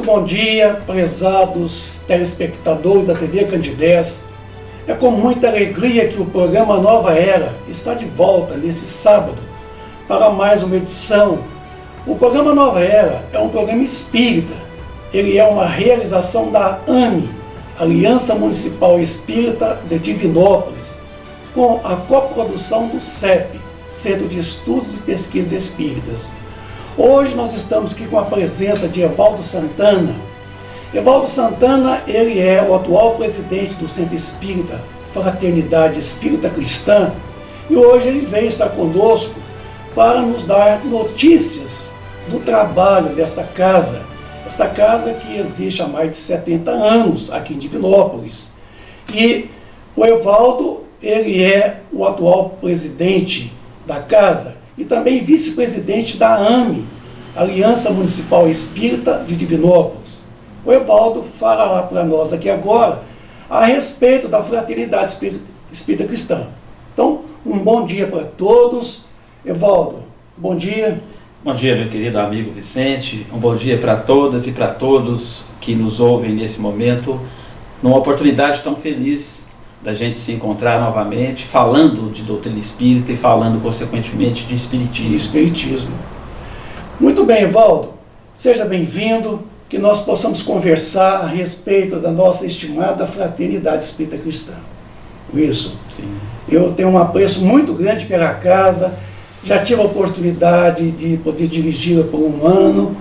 Muito bom dia, prezados telespectadores da TV Candidez. É com muita alegria que o programa Nova Era está de volta nesse sábado para mais uma edição. O programa Nova Era é um programa espírita. Ele é uma realização da AME, Aliança Municipal Espírita de Divinópolis, com a coprodução do CEP, Centro de Estudos e Pesquisas Espíritas. Hoje nós estamos aqui com a presença de Evaldo Santana. Evaldo Santana, ele é o atual presidente do Centro Espírita Fraternidade Espírita Cristã, e hoje ele veio estar conosco para nos dar notícias do trabalho desta casa. Esta casa que existe há mais de 70 anos aqui em Divinópolis. E o Evaldo, ele é o atual presidente da casa e também vice-presidente da AME, Aliança Municipal Espírita de Divinópolis. O Evaldo falará para nós aqui agora a respeito da Fraternidade Espírita Cristã. Então, um bom dia para todos. Evaldo, bom dia. Bom dia, meu querido amigo Vicente. Um bom dia para todas e para todos que nos ouvem nesse momento, numa oportunidade tão feliz da gente se encontrar novamente, falando de doutrina espírita e falando, consequentemente, de espiritismo. Muito bem, Evaldo. Seja bem-vindo, que nós possamos conversar a respeito da nossa estimada Fraternidade Espírita Cristã. Isso. Sim. Eu tenho um apreço muito grande pela casa, já tive a oportunidade de poder dirigi-la por um ano,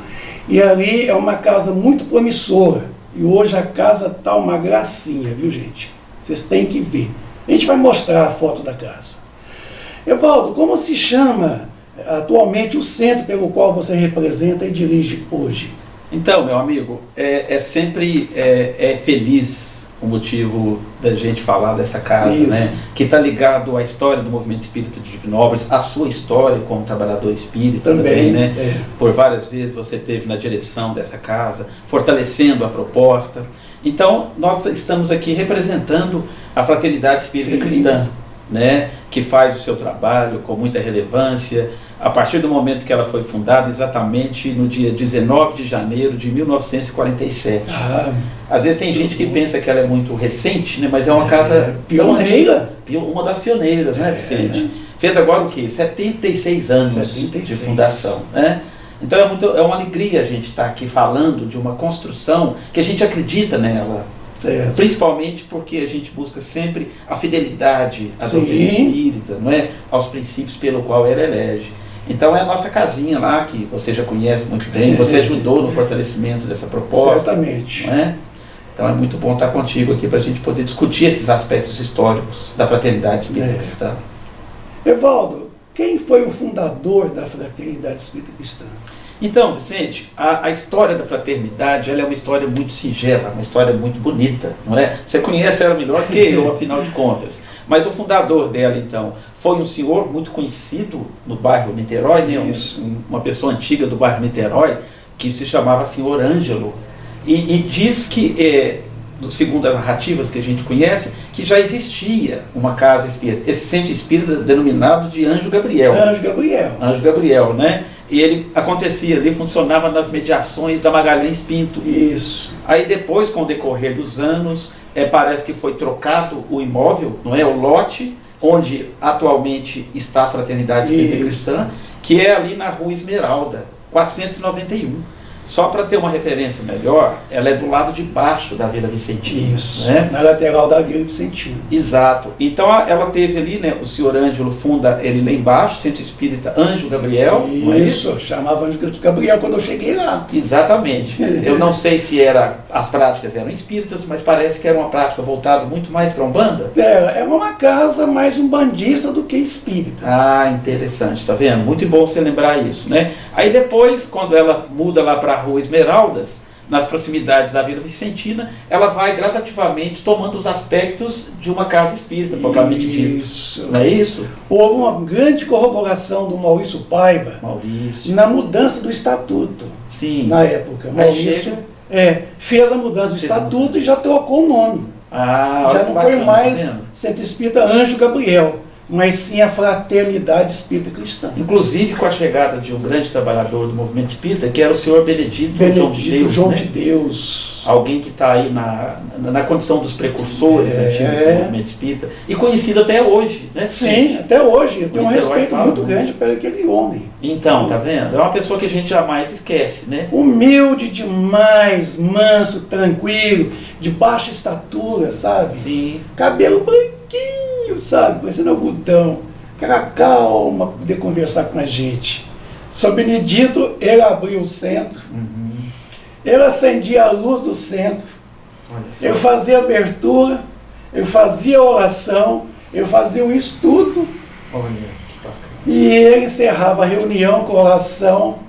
e ali é uma casa muito promissora. E hoje a casa está uma gracinha, viu, gente? Vocês têm que ver. A gente vai mostrar a foto da casa. Evaldo, como se chama atualmente o centro pelo qual você representa e dirige hoje? Então, meu amigo, sempre feliz o motivo da gente falar dessa casa, né? Que está ligado à história do movimento espírita de Divinópolis, a sua história como trabalhador espírita também, né? Por várias vezes você esteve na direção dessa casa, fortalecendo a proposta. Então, nós estamos aqui representando a Fraternidade Espírita Cristã, né? Que faz o seu trabalho com muita relevância, a partir do momento que ela foi fundada, exatamente no dia 19 de janeiro de 1947. Às vezes tem gente que pensa que ela é muito recente, né? Mas é uma casa pioneira. Uma das pioneiras, né, Vicente? Fez agora o quê? 76 anos de fundação, né? Então é uma alegria a gente estar aqui falando de uma construção que a gente acredita nela. Certo. Principalmente porque a gente busca sempre a fidelidade à doutrina espírita, não é? Aos princípios pelo qual ela elege. Então é a nossa casinha lá, que você já conhece muito bem, você ajudou no fortalecimento dessa proposta. Certamente. Não é? Então é muito bom estar contigo aqui para a gente poder discutir esses aspectos históricos da Fraternidade Espírita Cristã. Evaldo, quem foi o fundador da Fraternidade Espírita Cristã? Então, Vicente, a história da fraternidade ela é uma história muito singela, uma história muito bonita, não é? Você conhece ela melhor que eu, afinal de contas. Mas o fundador dela, então, foi um senhor muito conhecido no bairro Niterói, né? Uma pessoa antiga do bairro Niterói, que se chamava Senhor Ângelo. E diz que, segundo as narrativas que a gente conhece, que já existia uma casa espírita, esse centro espírita denominado de Anjo Gabriel. Anjo Gabriel, né? E ele acontecia ali, funcionava nas mediações da Magalhães Pinto. Isso. Aí depois, com o decorrer dos anos, parece que foi trocado o imóvel, não é? O lote, onde atualmente está a Fraternidade Espírita Cristã, que é ali na Rua Esmeralda, 491. Só para ter uma referência melhor, ela é do lado de baixo da Vila Vicentina. Isso, né? Na lateral da Vila Vicentina. Exato. Então ela teve ali, né, o senhor Ângelo funda ele lá embaixo, Centro Espírita Anjo Gabriel. Não é isso? Chamava Anjo Gabriel quando eu cheguei lá. Exatamente. Eu não sei se as práticas eram espíritas, mas parece que era uma prática voltada muito mais para Umbanda. É uma casa mais umbandista do que espírita. Ah, interessante, tá vendo? Muito bom você lembrar isso, né? Aí depois, quando ela muda lá para a Rua Esmeraldas, nas proximidades da Vila Vicentina, ela vai gradativamente tomando os aspectos de uma casa espírita, propriamente dito. Isso. Não é isso? Houve uma grande corroboração do Maurício Paiva na mudança do estatuto. Sim. Na época. Maurício fez a mudança do estatuto e já trocou o nome. Já não foi mais Centro Espírita Anjo Gabriel. mas sim a fraternidade espírita cristã. Inclusive com a chegada de um grande trabalhador do movimento espírita, que era o senhor Benedito João de Deus. Alguém que está aí na condição dos precursores antigos do movimento espírita, e conhecido até hoje, né? Sim, até hoje. Eu tenho um respeito muito grande por aquele homem. Então, tá vendo? É uma pessoa que a gente jamais esquece, né? Humilde demais, manso, tranquilo, de baixa estatura, sabe? Sim. Cabelo branquinho, sabe? Parecendo algodão. Aquela calma para poder conversar com a gente. São Benedito, ele abriu o centro. Ele acendia a luz do centro. Eu fazia a abertura, eu fazia a oração, eu fazia o estudo. Olha, que bacana. E ele encerrava a reunião com a oração,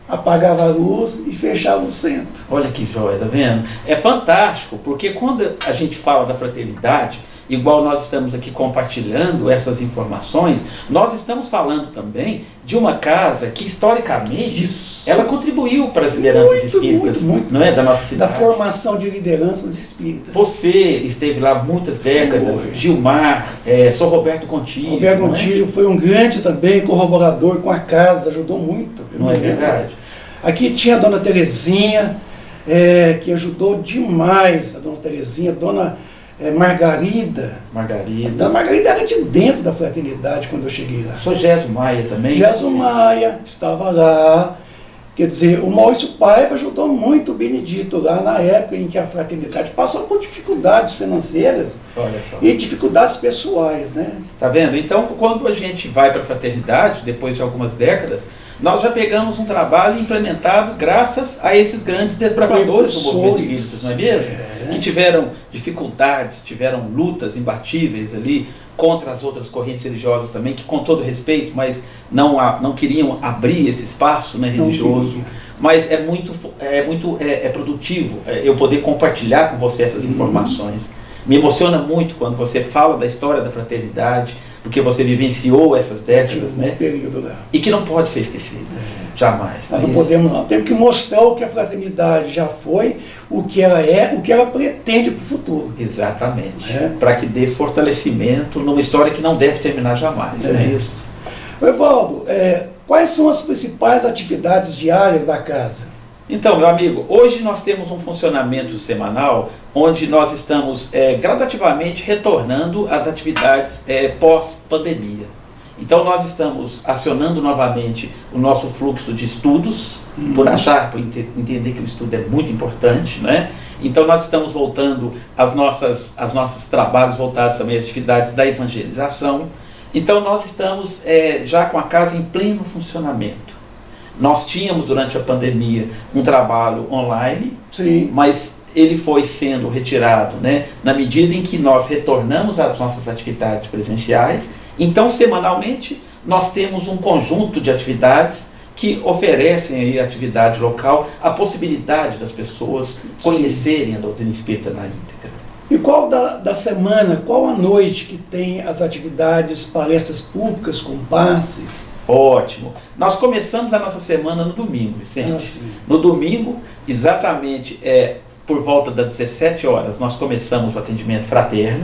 apagava a luz e fechava o centro. Olha que joia, tá vendo? É fantástico, porque quando a gente fala da fraternidade, igual nós estamos aqui compartilhando essas informações, nós estamos falando também de uma casa que historicamente ela contribuiu para as lideranças espíritas, muito, não é, da nossa cidade. Da formação de lideranças espíritas. Você esteve lá muitas décadas, Gilmar, São Roberto Contígio. Roberto Contígio foi um grande também colaborador com a casa, ajudou muito. Não é verdade? Aqui tinha a dona Terezinha, que ajudou demais, a dona Terezinha, a dona Margarida. A Margarida era de dentro da fraternidade quando eu cheguei lá. Sou Gesso Maia também. Gesso Maia estava lá. Quer dizer, o Maurício Paiva ajudou muito o Benedito lá na época em que a fraternidade passou por dificuldades financeiras e dificuldades pessoais, né? Tá vendo? Então, quando a gente vai para a fraternidade, depois de algumas décadas, nós já pegamos um trabalho implementado graças a esses grandes desbravadores do movimento espírita, não é mesmo? Que tiveram dificuldades, tiveram lutas imbatíveis ali contra as outras correntes religiosas também, que com todo respeito, mas não queriam abrir esse espaço, né, religioso. Mas é produtivo eu poder compartilhar com você essas informações. Me emociona muito quando você fala da história da fraternidade, porque você vivenciou essas décadas, né? Período lá. E que não pode ser esquecida, jamais. Nós não podemos não. Temos que mostrar o que a fraternidade já foi, o que ela é, o que ela pretende para o futuro. Exatamente. Para que dê fortalecimento numa história que não deve terminar jamais, não é isso? Evaldo, quais são as principais atividades diárias da casa? Então, meu amigo, hoje nós temos um funcionamento semanal onde nós estamos gradativamente retornando às atividades pós-pandemia. Então nós estamos acionando novamente o nosso fluxo de estudos, por entender que o estudo é muito importante, né? Então nós estamos voltando aos nossos trabalhos voltados também às atividades da evangelização. Então nós estamos já com a casa em pleno funcionamento. Nós tínhamos durante a pandemia um trabalho online, sim, mas ele foi sendo retirado, né, na medida em que nós retornamos às nossas atividades presenciais. Então, semanalmente, nós temos um conjunto de atividades que oferecem aí a atividade local, a possibilidade das pessoas conhecerem a doutrina espírita na íntegra. E qual da semana, qual a noite que tem as atividades, palestras públicas, compasses? Ótimo. Nós começamos a nossa semana no domingo, Vicente. No domingo, exatamente por volta das 17 horas, nós começamos o atendimento fraterno.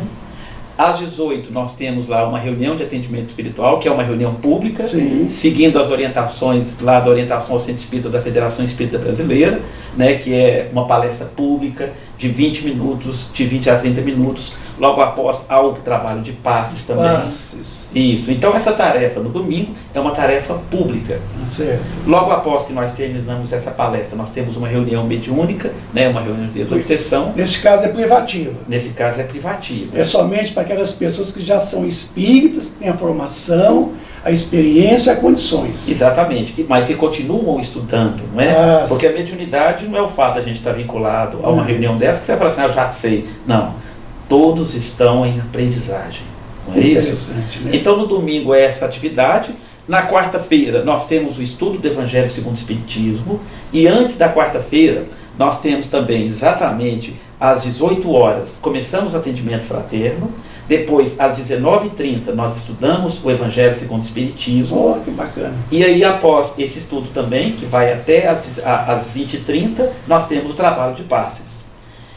Às 18 nós temos lá uma reunião de atendimento espiritual, que é uma reunião pública, sim, seguindo as orientações lá da Orientação ao Centro Espírita da Federação Espírita Brasileira, né, que é uma palestra pública de 20 minutos, de 20 a 30 minutos. Logo após, há o trabalho de passes também. Passes. Isso. Então essa tarefa no domingo é uma tarefa pública. Certo. Logo após que nós terminamos essa palestra, nós temos uma reunião mediúnica, né, uma reunião de desobsessão. Nesse caso é privativa. Nesse caso é privativa. É somente para aquelas pessoas que já são espíritas, têm a formação, a experiência e as condições. Exatamente, mas que continuam estudando, não é? Porque a mediunidade não é o fato de a gente estar vinculado a uma reunião dessa que você fala assim, eu já sei. Não. Todos estão em aprendizagem, não é isso? Né? Então no domingo é essa atividade. Na quarta-feira nós temos o estudo do Evangelho segundo o Espiritismo, e antes da quarta-feira nós temos também exatamente às 18 horas, começamos o atendimento fraterno. Depois, às 19h30, nós estudamos o Evangelho segundo o Espiritismo. Oh, que bacana. E aí, após esse estudo também, que vai até às 20h30, nós temos o trabalho de passes.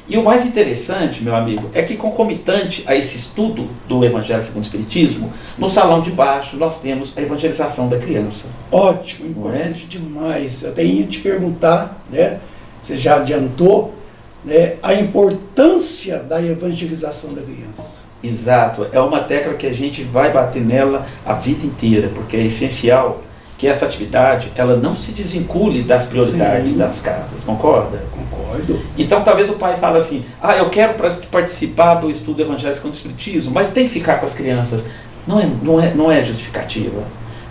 E o mais interessante, meu amigo, é que concomitante a esse estudo do Evangelho segundo o Espiritismo, no salão de baixo nós temos a evangelização da criança. Ótimo, importante demais. Eu tenho que te perguntar, né? Você já adiantou, né, a importância da evangelização da criança. Exato, é uma tecla que a gente vai bater nela a vida inteira, porque é essencial que essa atividade ela não se desvincule das prioridades das casas, concorda? Concordo. Então talvez o pai fale assim, eu quero participar do estudo do Evangelho segundo o Espiritismo, mas tem que ficar com as crianças. Não é justificativa.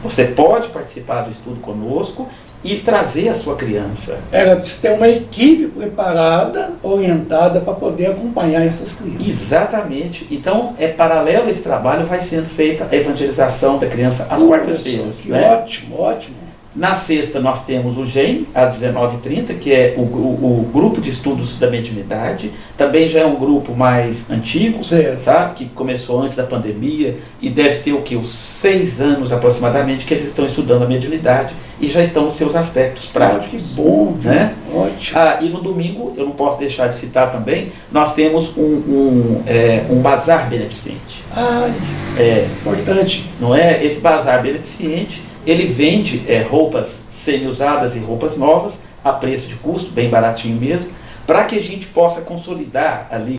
Você pode participar do estudo conosco e trazer a sua criança. Ela tem uma equipe preparada, orientada para poder acompanhar essas crianças. Exatamente. Então, paralelo a esse trabalho, vai sendo feita a evangelização da criança às quartas-feiras. Que ótimo, ótimo. Na sexta nós temos o GEM, às 19h30, que é o grupo de estudos da mediunidade. Também já é um grupo mais antigo, sabe? Que começou antes da pandemia e deve ter uns 6 anos aproximadamente que eles estão estudando a mediunidade e já estão nos seus aspectos práticos. Que bom, né? Ótimo. E no domingo, eu não posso deixar de citar também, nós temos um bazar beneficente. Importante. Não é? Esse bazar beneficente, ele vende roupas semi-usadas e roupas novas, a preço de custo, bem baratinho mesmo, para que a gente possa consolidar ali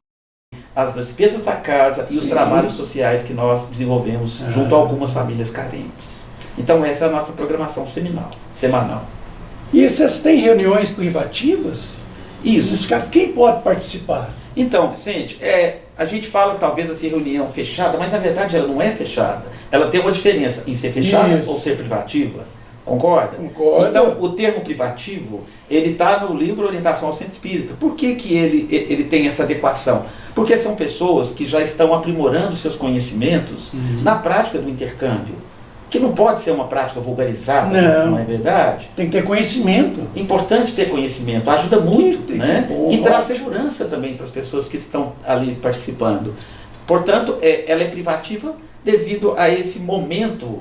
as despesas da casa e os trabalhos sociais que nós desenvolvemos junto a algumas famílias carentes. Então essa é a nossa programação semanal. E vocês têm reuniões privativas? Isso. Nesse caso, quem pode participar? Então, Vicente, a gente fala talvez assim reunião fechada, mas na verdade ela não é fechada. Ela tem uma diferença em ser fechada ou ser privativa. Concorda? Concordo. Então, o termo privativo, ele está no livro Orientação ao Centro Espírita. Por que ele tem essa adequação? Porque são pessoas que já estão aprimorando seus conhecimentos na prática do intercâmbio, que não pode ser uma prática vulgarizada, não é verdade? Tem que ter conhecimento. Importante ter conhecimento, ajuda muito, né? E traz segurança também para as pessoas que estão ali participando. Portanto, ela é privativa devido a esse momento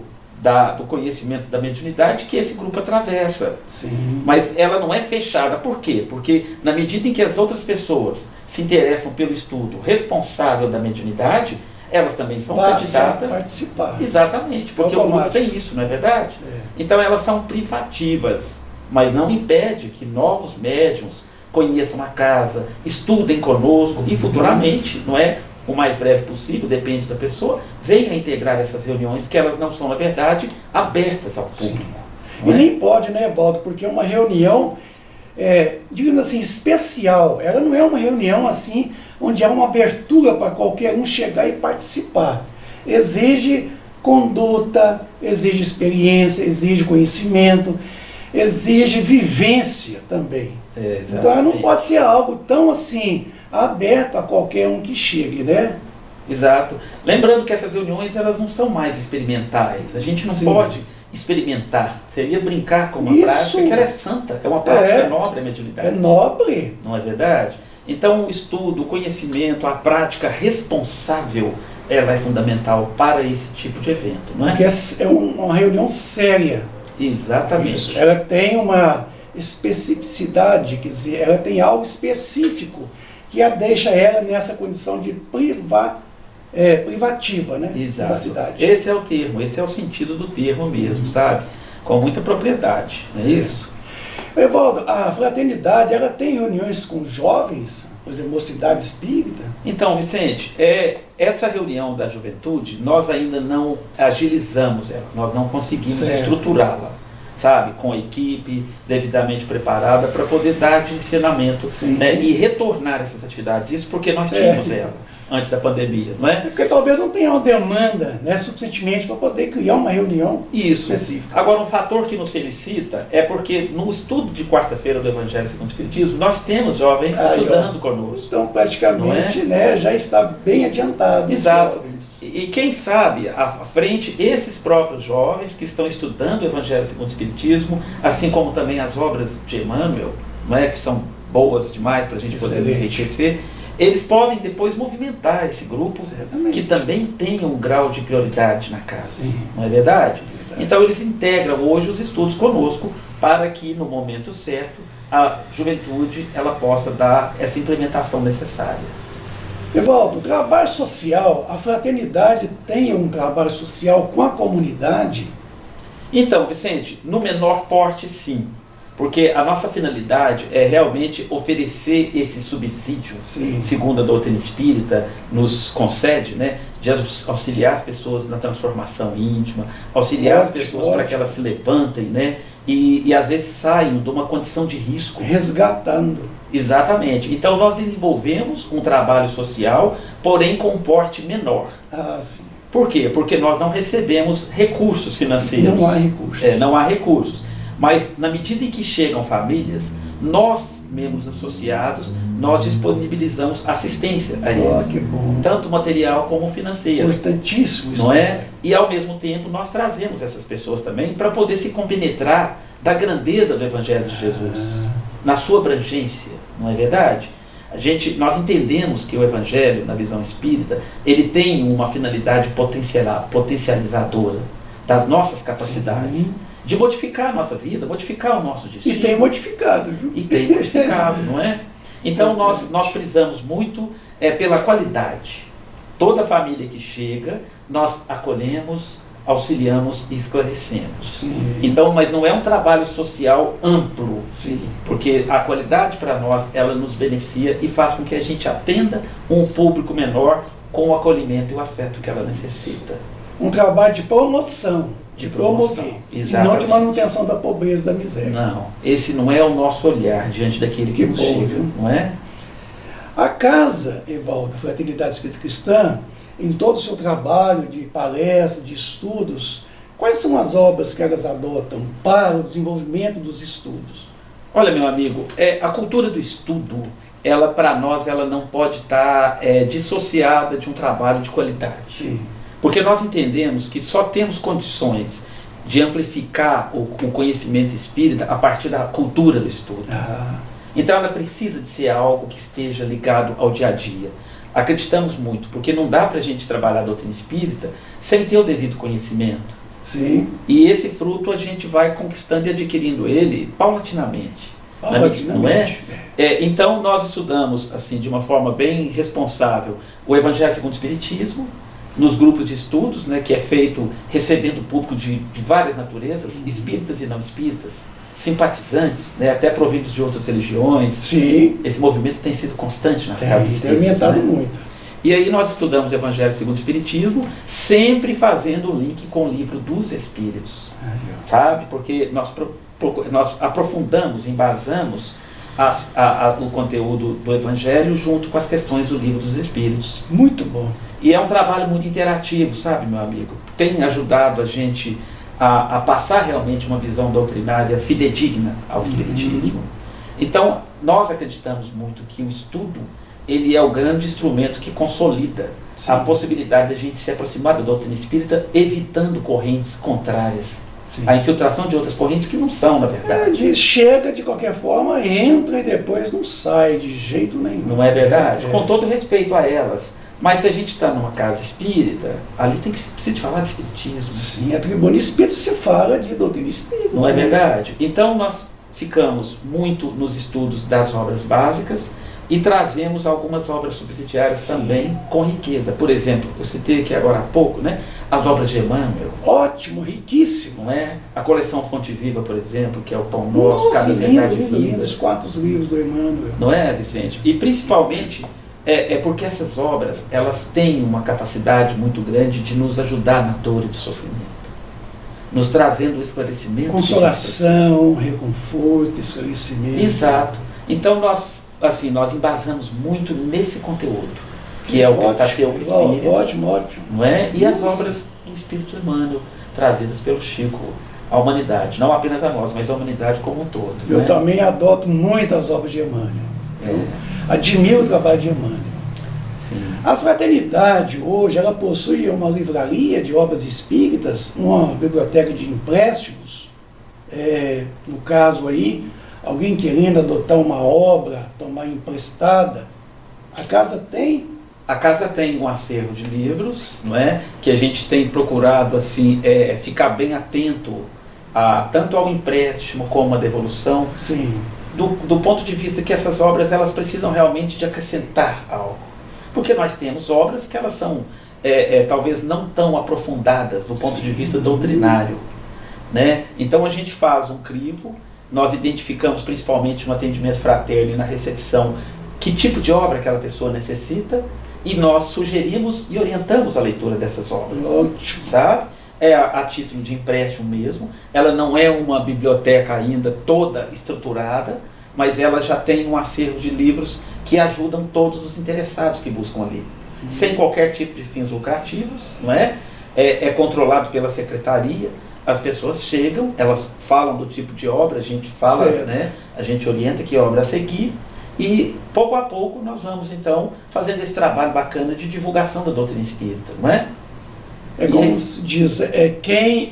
do conhecimento da mediunidade que esse grupo atravessa. Sim. Mas ela não é fechada. Por quê? Porque na medida em que as outras pessoas se interessam pelo estudo responsável da mediunidade, elas também são candidatas a participar. Exatamente, porque o grupo tem isso, não é verdade? Então elas são privativas, mas não impede que novos médiuns conheçam a casa, estudem conosco e futuramente, não é? O mais breve possível, depende da pessoa, venha integrar essas reuniões que elas não são, na verdade, abertas ao público. E nem pode, né, Valdo? Porque é uma reunião, digamos assim, especial. Ela não é uma reunião assim, onde há uma abertura para qualquer um chegar e participar. Exige conduta, exige experiência, exige conhecimento, exige vivência também. Então ela não pode ser algo tão assim aberto a qualquer um que chegue, né? Exato. Lembrando que essas reuniões elas não são mais experimentais. A gente não pode experimentar. Seria brincar com uma prática que ela é santa. É uma prática nobre a mediunidade. É nobre. Não é verdade? Então o estudo, o conhecimento, a prática responsável, ela é fundamental para esse tipo de evento, não é? Porque é uma reunião séria. Exatamente. Isso. Ela tem uma especificidade, quer dizer, ela tem algo específico que a deixa ela nessa condição de privativa, né? Exato. Privacidade. Esse é o termo, esse é o sentido do termo mesmo, sabe? Com muita propriedade, não é isso? Evaldo, a fraternidade, ela tem reuniões com jovens, por exemplo, mocidade espírita? Então, Vicente, essa reunião da juventude, nós ainda não agilizamos ela, nós não conseguimos estruturá-la, sabe, com a equipe devidamente preparada para poder dar de ensinamento, né, e retornar essas atividades. Isso porque nós tínhamos ela antes da pandemia, não é? Porque talvez não tenha uma demanda, né, suficientemente para poder criar uma reunião específica. Agora, um fator que nos felicita é porque no estudo de quarta-feira do Evangelho segundo o Espiritismo, nós temos jovens estudando conosco. Então, praticamente, né, já está bem adiantado. Exato. E quem sabe, à frente, esses próprios jovens que estão estudando o Evangelho segundo o Espiritismo, assim como também as obras de Emmanuel, não é, que são boas demais para a gente poder enriquecer, eles podem depois movimentar esse grupo que também tem um grau de prioridade na casa. Não é verdade? Então eles integram hoje os estudos conosco para que no momento certo a juventude ela possa dar essa implementação necessária. Evaldo, o trabalho social, a fraternidade tem um trabalho social com a comunidade? Então, Vicente, no menor porte, sim. Porque a nossa finalidade é realmente oferecer esse subsídio, Sim. segundo a doutrina espírita nos concede, né, de auxiliar as pessoas na transformação íntima, auxiliar as pessoas para que elas se levantem, né, e às vezes saiam de uma condição de risco. Resgatando. Exatamente. Então nós desenvolvemos um trabalho social, porém com um porte menor. Ah, sim. Por quê? Porque nós não recebemos recursos financeiros. Não há recursos. Não há recursos. Mas na medida em que chegam famílias, nós, membros associados, nós disponibilizamos assistência a eles. Que bom. Tanto material como financeira. Importantíssimo isso. Não é? E ao mesmo tempo nós trazemos essas pessoas também para poder se compenetrar da grandeza do Evangelho de Jesus, na sua abrangência, não é verdade? Nós entendemos que o Evangelho, na visão espírita, ele tem uma finalidade potencializadora das nossas capacidades. Sim. De modificar a nossa vida, modificar o nosso destino. E tem modificado, viu? E tem modificado, não é? Então nós prezamos muito pela qualidade. Toda família que chega, nós acolhemos, auxiliamos e esclarecemos. Sim. Então, mas não é um trabalho social amplo, sim, porque a qualidade para nós, ela nos beneficia e faz com que a gente atenda um público menor com o acolhimento e o afeto que ela necessita. Um trabalho de promoção. De promover, e não de manutenção da pobreza, da miséria. Não, esse não é o nosso olhar diante daquele que nos chega, não é? A casa, Evaldo, Fraternidade Espírita Cristã, em todo o seu trabalho de palestra, de estudos, quais são as obras que elas adotam para o desenvolvimento dos estudos? Olha, meu amigo, a cultura do estudo, ela para nós, ela não pode estar dissociada de um trabalho de qualidade. Sim. Porque nós entendemos que só temos condições de amplificar o conhecimento espírita a partir da cultura do estudo. Então ela precisa de ser algo que esteja ligado ao dia a dia. Acreditamos muito, porque não dá para a gente trabalhar a doutrina espírita sem ter o devido conhecimento. Sim. E esse fruto a gente vai conquistando e adquirindo ele paulatinamente. Não é? Então nós estudamos assim de uma forma bem responsável o Evangelho segundo o Espiritismo, nos grupos de estudos, né, que é feito recebendo público de várias naturezas, espíritas e não espíritas, simpatizantes, né, até provindos de outras religiões. Sim. Esse movimento tem sido constante nas casas espíritas. Tem aumentado muito. E aí nós estudamos o Evangelho segundo o Espiritismo, sempre fazendo o link com o livro dos Espíritos. Sabe? Porque nós aprofundamos, embasamos o conteúdo do Evangelho junto com as questões do livro dos Espíritos. Muito bom. E é um trabalho muito interativo, sabe, meu amigo? Tem ajudado a gente a passar realmente uma visão doutrinária fidedigna ao Espiritismo. Então, nós acreditamos muito que o estudo, ele é o grande instrumento que consolida a possibilidade de a gente se aproximar da doutrina espírita, evitando correntes contrárias. A infiltração de outras correntes que não são, na verdade. Chega de qualquer forma, entra e depois não sai de jeito nenhum. Não é verdade? Com todo respeito a elas. Mas se a gente está numa casa espírita, ali tem que se falar de espiritismo. Sim, a tribuna espírita se fala de doutrina espírita. Não é verdade? Então nós ficamos muito nos estudos das obras básicas e trazemos algumas obras subsidiárias também com riqueza. Por exemplo, eu citei aqui agora há pouco, né, as obras de Emmanuel. Ótimo, riquíssimo. Não é? A coleção Fonte Viva, por exemplo, que é o Pão Nosso, Caminho, Verdade e Vida. Os 4 livros do Emmanuel. Não é, Vicente? E principalmente porque essas obras, elas têm uma capacidade muito grande de nos ajudar na dor e do sofrimento, nos trazendo o esclarecimento. Consolação, reconforto, esclarecimento. Exato. Então nós embasamos muito nesse conteúdo, que é o Pentateuco Espírita. Ótimo. Não é? E as obras do Espírito Emmanuel, trazidas pelo Chico à humanidade. Não apenas a nós, mas a humanidade como um todo. Eu também adoto muitas obras de Emmanuel. Admiro o trabalho de Emmanuel. Sim. A Fraternidade hoje ela possui uma livraria de obras espíritas, uma biblioteca de empréstimos. No caso aí, alguém querendo adotar uma obra, tomar emprestada, a casa tem? A casa tem um acervo de livros, não é? Que a gente tem procurado assim, ficar bem atento tanto ao empréstimo como à devolução. Sim. do ponto de vista que essas obras elas precisam realmente de acrescentar algo. Porque nós temos obras que elas são talvez não tão aprofundadas do ponto de vista doutrinário, né? Então a gente faz um crivo, nós identificamos principalmente no atendimento fraterno e na recepção que tipo de obra aquela pessoa necessita e nós sugerimos e orientamos a leitura dessas obras. Ótimo. Sabe? A título de empréstimo mesmo, ela não é uma biblioteca ainda toda estruturada, mas ela já tem um acervo de livros que ajudam todos os interessados que buscam ali, sem qualquer tipo de fins lucrativos, não é? É controlado pela secretaria, as pessoas chegam, elas falam do tipo de obra, a gente fala, né? A gente orienta que obra a seguir, e pouco a pouco nós vamos então fazendo esse trabalho bacana de divulgação da doutrina espírita, não é? É como se diz, quem,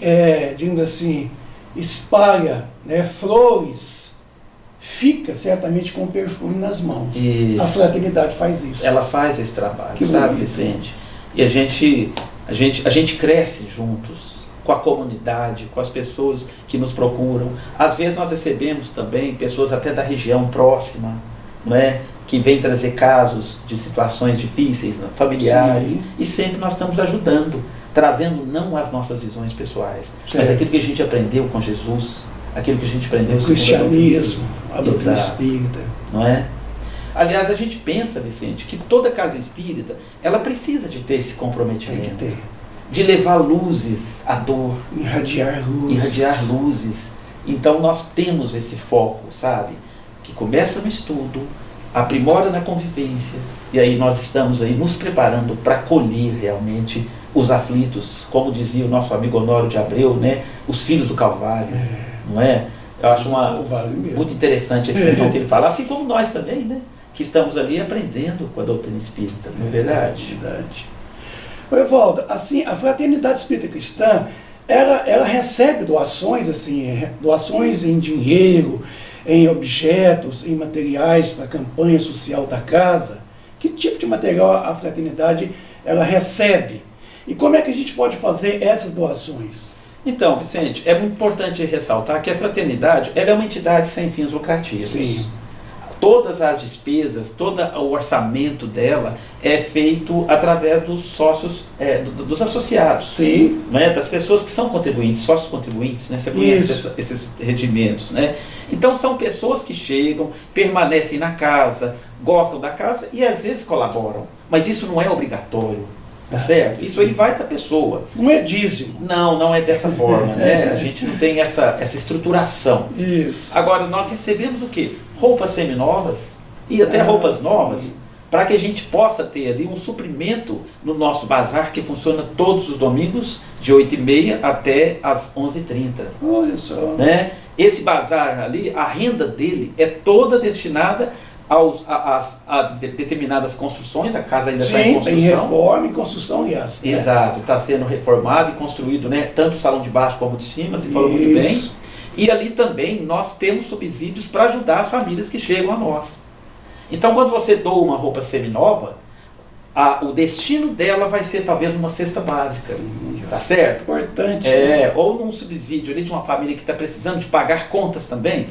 digamos assim, espalha, né, flores, fica certamente com perfume nas mãos. Isso. A fraternidade faz isso. Ela faz esse trabalho, que sabe, bonito. Vicente? E a gente cresce juntos, com a comunidade, com as pessoas que nos procuram. Às vezes nós recebemos também pessoas até da região próxima, não é? Que vêm trazer casos de situações difíceis, né, familiares. Sim. E sempre nós estamos ajudando, trazendo não as nossas visões pessoais, mas aquilo que a gente aprendeu com Jesus, aquilo que a gente aprendeu o cristianismo, a doutrina espírita, não é? Aliás, a gente pensa, Vicente, que toda casa espírita ela precisa de ter esse comprometimento, tem que ter, de levar luzes à dor, irradiar luzes. Então nós temos esse foco, sabe, que começa no estudo, aprimora na convivência, e aí nós estamos aí nos preparando para acolher realmente os aflitos, como dizia o nosso amigo Honório de Abreu, né? Os filhos do Calvário, não é? Eu acho muito interessante a expressão que ele fala, assim como nós também, né? Que estamos ali aprendendo com a doutrina espírita, não é verdade? Verdade. Evaldo, assim, a Fraternidade Espírita Cristã, ela recebe doações, assim, doações em dinheiro, em objetos, em materiais para a campanha social da casa. Que tipo de material a Fraternidade ela recebe? E como é que a gente pode fazer essas doações? Então, Vicente, é muito importante ressaltar que a Fraternidade ela é uma entidade sem fins lucrativos. Sim. Todas as despesas, todo o orçamento dela é feito através dos sócios, dos associados. Sim. Né? Das pessoas que são contribuintes, sócios contribuintes, né? Você conhece esses regimentos, né? Então são pessoas que chegam, permanecem na casa, gostam da casa e às vezes colaboram. Mas isso não é obrigatório. Tá certo? Sim. Isso aí vai da pessoa. Não é dízimo. Não é dessa forma, né? A gente não tem essa estruturação. Isso. Agora, nós recebemos o quê? Roupas seminovas e até roupas novas, para que a gente possa ter ali um suprimento no nosso bazar, que funciona todos os domingos, de 8h30 até as 11h30. Olha só. Né? Esse bazar ali, a renda dele é toda destinada a determinadas construções. A casa ainda está em construção. Sim, em reforma e construção, aliás. Exato, está sendo reformado e construído, né? Tanto o salão de baixo como o de cima, você falou muito bem. E ali também nós temos subsídios para ajudar as famílias que chegam a nós. Então, quando você doa uma roupa seminova, o destino dela vai ser talvez numa cesta básica. Sim, tá certo? Importante. Ou num subsídio ali de uma família que está precisando de pagar contas também.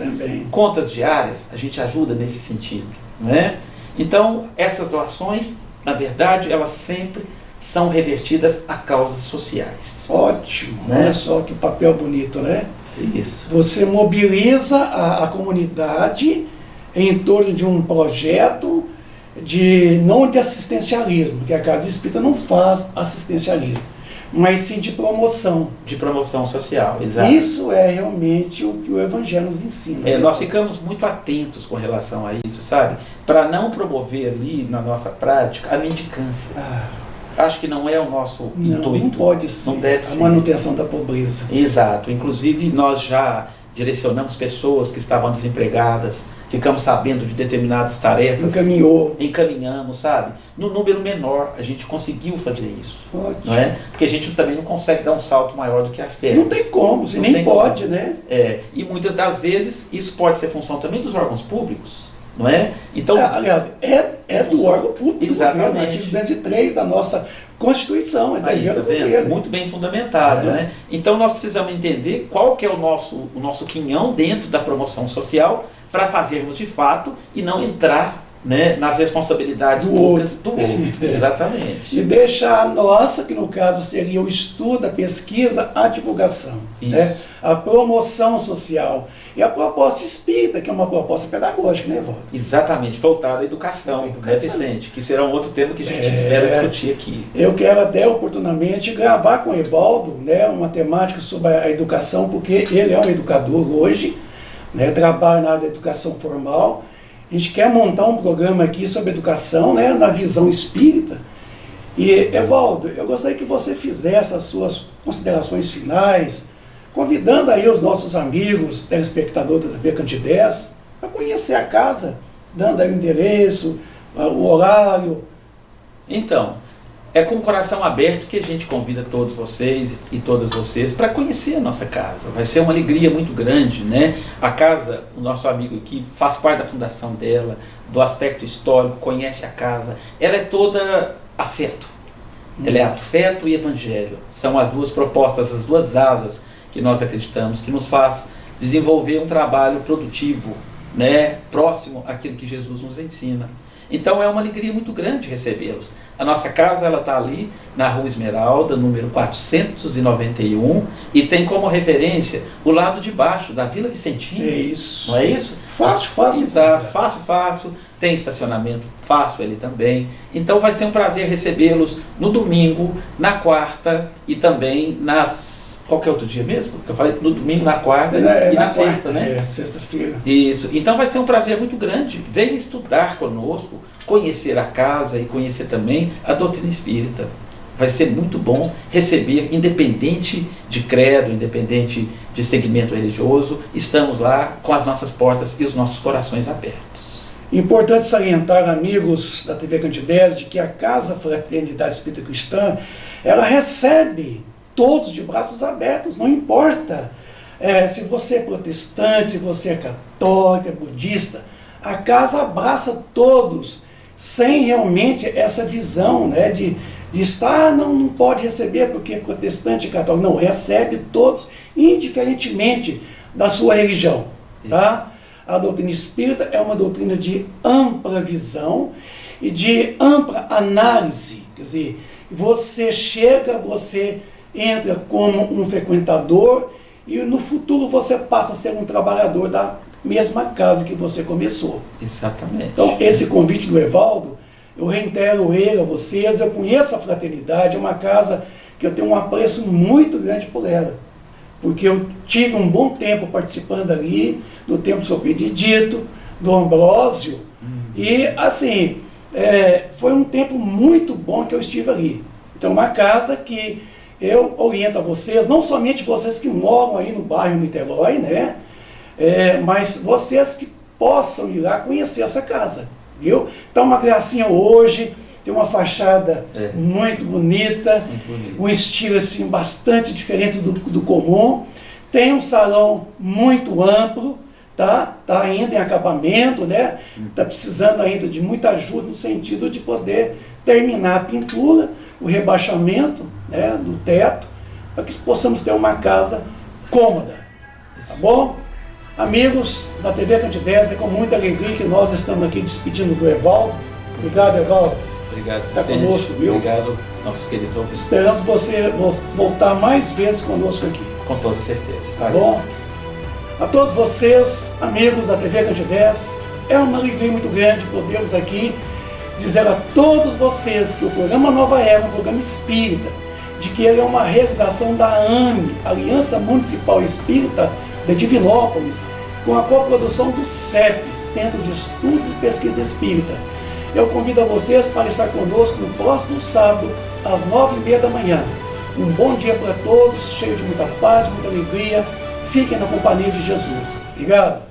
Contas diárias, a gente ajuda nesse sentido. Né? Então, essas doações, na verdade, elas sempre são revertidas a causas sociais. Ótimo. Né? Olha só que papel bonito, né? Isso. Você mobiliza a comunidade em torno de um projeto não de assistencialismo, porque a Casa Espírita não faz assistencialismo, mas sim de promoção. De promoção social, exato. Isso é realmente o que o Evangelho nos ensina. Nós ficamos muito atentos com relação a isso, sabe? Para não promover ali na nossa prática a mendicância. Acho que não é o nosso intuito. Não pode ser. Não deve ser. A manutenção da pobreza. Exato. Inclusive, nós já direcionamos pessoas que estavam desempregadas, ficamos sabendo de determinadas tarefas. Encaminhamos, sabe? No número menor, a gente conseguiu fazer isso. Ótimo. Não é? Porque a gente também não consegue dar um salto maior do que as pernas. Não tem como, você nem pode, né? E muitas das vezes, isso pode ser função também dos órgãos públicos. Não é? Então, aliás, é do órgão público. Exatamente. Artigo 203 da nossa Constituição. Muito bem fundamentado. Né? Então nós precisamos entender qual que é o nosso quinhão dentro da promoção social, para fazermos de fato e não entrar, né, nas responsabilidades públicas do outro. Exatamente. E deixa a nossa, que no caso seria o estudo, a pesquisa, a divulgação, né? A promoção social. E a proposta espírita, que é uma proposta pedagógica, né, Evaldo? Exatamente, voltada à educação, né, Vicente? Que será um outro tema que a gente espera discutir aqui. Eu quero até oportunamente gravar com o Evaldo, né, uma temática sobre a educação, porque ele é um educador hoje, né, trabalha na área da educação formal. A gente quer montar um programa aqui sobre educação, né, na visão espírita. E, Evaldo, eu gostaria que você fizesse as suas considerações finais, convidando aí os nossos amigos, telespectadores da TV Candidez, para conhecer a casa, dando aí o endereço, o horário. Então, é com o coração aberto que a gente convida todos vocês e todas vocês para conhecer a nossa casa. Vai ser uma alegria muito grande, né? A casa, o nosso amigo aqui, faz parte da fundação dela, do aspecto histórico, conhece a casa. Ela é toda afeto. Ela é afeto e evangelho. São as duas propostas, as duas asas que nós acreditamos, que nos faz desenvolver um trabalho produtivo, né? Próximo àquilo que Jesus nos ensina. Então é uma alegria muito grande recebê-los. A nossa casa está ali na Rua Esmeralda, número 491, e tem como referência o lado de baixo da Vila Vicentina. É isso. Não é isso? Fácil. Exato, fácil. Tem estacionamento fácil ali também. Então vai ser um prazer recebê-los no domingo, na quarta e também nas... Qualquer outro dia mesmo? Eu falei no domingo, na quarta e na sexta, né? É, sexta-feira. Isso. Então vai ser um prazer muito grande. Venha estudar conosco, conhecer a casa e conhecer também a doutrina espírita. Vai ser muito bom receber, independente de credo, independente de segmento religioso, estamos lá com as nossas portas e os nossos corações abertos. Importante salientar, amigos da TV Candidez, de que a Casa Fraternidade Espírita Cristã, ela recebe todos de braços abertos, não importa se você é protestante, se você é católico, é budista, a casa abraça todos, sem realmente essa visão, né, de estar, não pode receber porque é protestante e católico. Não, recebe todos, indiferentemente da sua religião. Tá? A doutrina espírita é uma doutrina de ampla visão e de ampla análise. Quer dizer, você entra como um frequentador e no futuro você passa a ser um trabalhador da mesma casa que você começou. Exatamente. Então, esse convite do Evaldo, eu reitero ele a vocês. Eu conheço a Fraternidade, é uma casa que eu tenho um apreço muito grande por ela, porque eu tive um bom tempo participando ali, do tempo do São Benedito, do Ambrósio, e assim, foi um tempo muito bom que eu estive ali. Então, uma casa que eu oriento a vocês, não somente vocês que moram aí no bairro Niterói, né? Mas vocês que possam ir lá conhecer essa casa, viu? Tá uma gracinha hoje, tem uma fachada muito bonita, um estilo assim bastante diferente do comum, tem um salão muito amplo, tá ainda em acabamento, né? Tá precisando ainda de muita ajuda no sentido de poder terminar a pintura, o rebaixamento, né, do teto, para que possamos ter uma casa cômoda, tá bom? Amigos da TV Candidez, é com muita alegria que nós estamos aqui despedindo do Evaldo. Obrigado, Evaldo. Obrigado, Tá conosco, viu? Obrigado, nossos queridos ouvintes. Esperamos você voltar mais vezes conosco aqui. Com toda certeza. Tá bom? A todos vocês, amigos da TV Candidez, é uma alegria muito grande podermos aqui dizer a todos vocês que o programa Nova Era é um programa espírita, de que ele é uma realização da AME, Aliança Municipal Espírita de Divinópolis, com a coprodução do CEP, Centro de Estudos e Pesquisa Espírita. Eu convido a vocês para estar conosco no próximo sábado, às 9h30 da manhã. Um bom dia para todos, cheio de muita paz, muita alegria. Fiquem na companhia de Jesus. Obrigado.